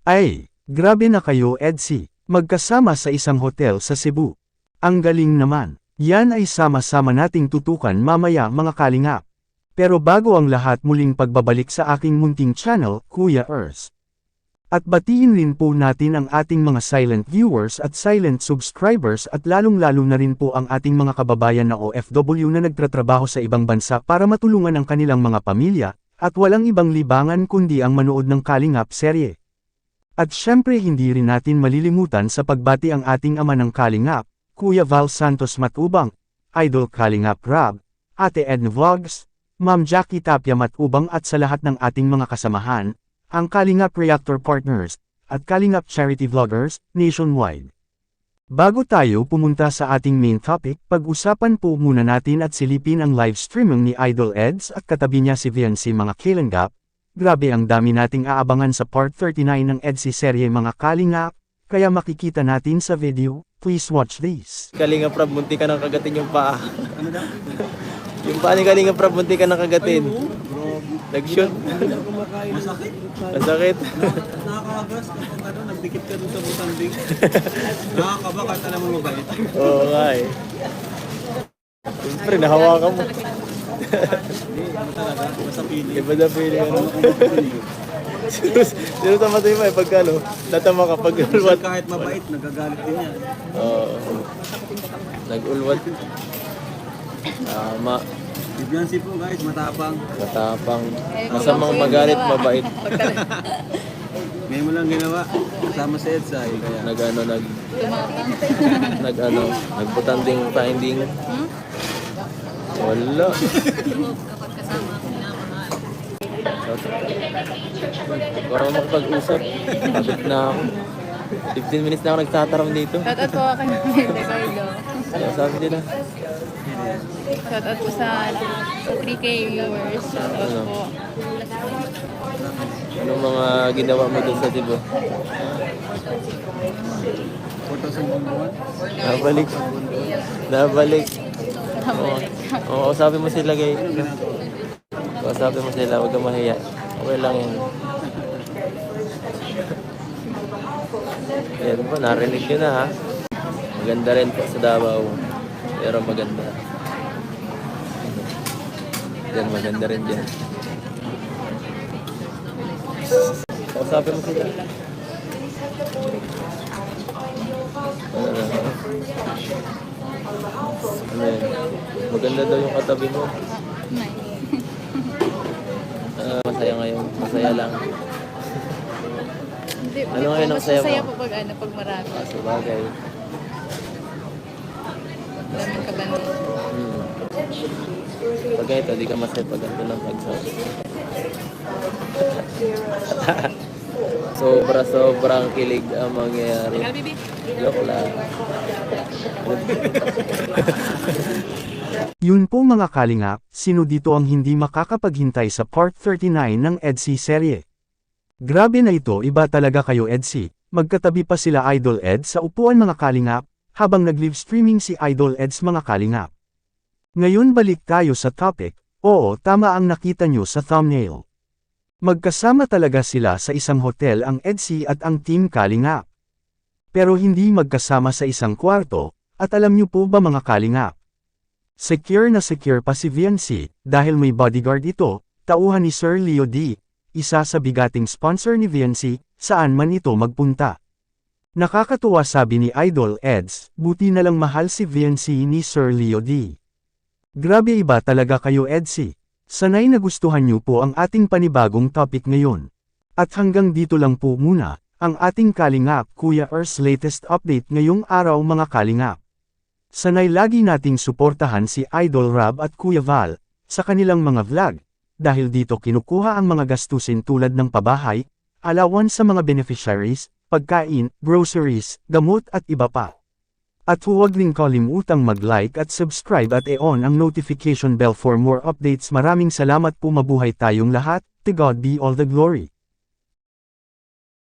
Ay, grabe na kayo Edsy, magkasama sa isang hotel sa Cebu. Ang galing naman, yan ay sama-sama nating tutukan mamaya mga kalingap. Pero bago ang lahat muling pagbabalik sa aking munting channel, Kuya Earth. At batiin rin po natin ang ating mga silent viewers at silent subscribers at lalong-lalo na rin po ang ating mga kababayan na OFW na nagtatrabaho sa ibang bansa para matulungan ang kanilang mga pamilya, at walang ibang libangan kundi ang manood ng Kalingap serye. At syempre hindi rin natin malilimutan sa pagbati ang ating ama ng Kalingap, Kuya Val Santos Matubang, Idol Kalingap Rab, Ate Edna Vlogs, Ma'am Jackie Tapia Matubang at sa lahat ng ating mga kasamahan, ang Kalingap Reactor Partners, at Kalingap Charity Vloggers, nationwide. Bago tayo pumunta sa ating main topic, pag-usapan po muna natin at silipin ang live streaming ni Idol Eds at katabi niya si VNC mga Kalingap. Grabe ang dami nating aabangan sa part 39 ng Edsy serye mga Kalingap, kaya makikita natin sa video, please watch this. Kalingap Rab, munti ka nang kagatin yung paa. Yung paa ni Kalingap Rab, munti ka nang kagatin. Nag-shoot. Masakit. Masakit. Nakakagas kapag nagdikit ka dun sa butanding. Nakakaba kahit alam mo mabait. Oo nga eh. Siyempre, nahawakan mo. Hindi, ano talaga, basta feeling. Iba na feeling ano. Sino sa matay mo eh, pagka ano, tatama ka pag ulwat. Kahit mabait, nagagalit din yan. Oo. Nag-ulwat. Tama. Bibyansi po guys, matapang. Matapang. Masamang magalit, mabait. Ngayon mo lang ginawa, kasama sa EDSA. Kaya Nagbutanding finding. Wala. Para makapag-usap. Kapit na ako. 15 minutes na ako nagtataram dito. Shoutout po ako ng Ricardo. Ano sabi nila? Shoutout po sa 3K viewers. Shoutout po. Anong mga ginawa mo doon sa Cebu? 4,000 Nabalik. Nabalik. Oo, sabi mo sila gay. Sabi mo sila, huwag kang mahiya. Okay lang yan. Yan po, narinig nyo na ha. Maganda rin po sa Davao. Pero maganda. Yan, maganda rin dyan. Sabi mo sila. Ano yun? Maganda daw yung katabi mo. Masaya ngayon. Masaya lang. Hindi, Ano ngayon ang saya mo? masaya po pag marami. Sa bagay. Daming kabanda. Pag ganito, di ka masaya pag ganito lang pagsabi. Sobrang kilig ang mangyayari. Joke lang. Yun po mga Kalingap, sino dito ang hindi makakapaghintay sa part 39 ng Edsy serye? Grabe na ito, iba talaga kayo Edsy. Magkatabi pa sila Idol Eds sa upuan mga Kalingap, habang nag-live streaming si Idol Eds mga Kalingap. Ngayon balik tayo sa topic, oo tama ang nakita nyo sa thumbnail. Magkasama talaga sila sa isang hotel ang Edsy at ang Team Kalingap. Pero hindi magkasama sa isang kwarto, at alam nyo po ba mga Kalingap? Secure na secure pa si VNC, dahil may bodyguard ito, tauhan ni Sir Leo D, isa sa bigating sponsor ni VNC, saan man ito magpunta. Nakakatuwa sabi ni Idol Eds, buti na lang mahal si VNC ni Sir Leo D. Grabe iba talaga kayo Edsy. Sanay nagustuhan niyo po ang ating panibagong topic ngayon. At hanggang dito lang po muna, ang ating Kalingap Kuya Earth's latest update ngayong araw mga Kalingap. Sanay lagi nating suportahan si Idol Rab at Kuya Val, sa kanilang mga vlog, dahil dito kinukuha ang mga gastusin tulad ng pabahay, allowance sa mga beneficiaries, pagkain, groceries, gamot at iba pa. At huwag ring kalimutang mag-like at subscribe at i-on ang notification bell for more updates. Maraming salamat po, mabuhay tayong lahat, to God be all the glory.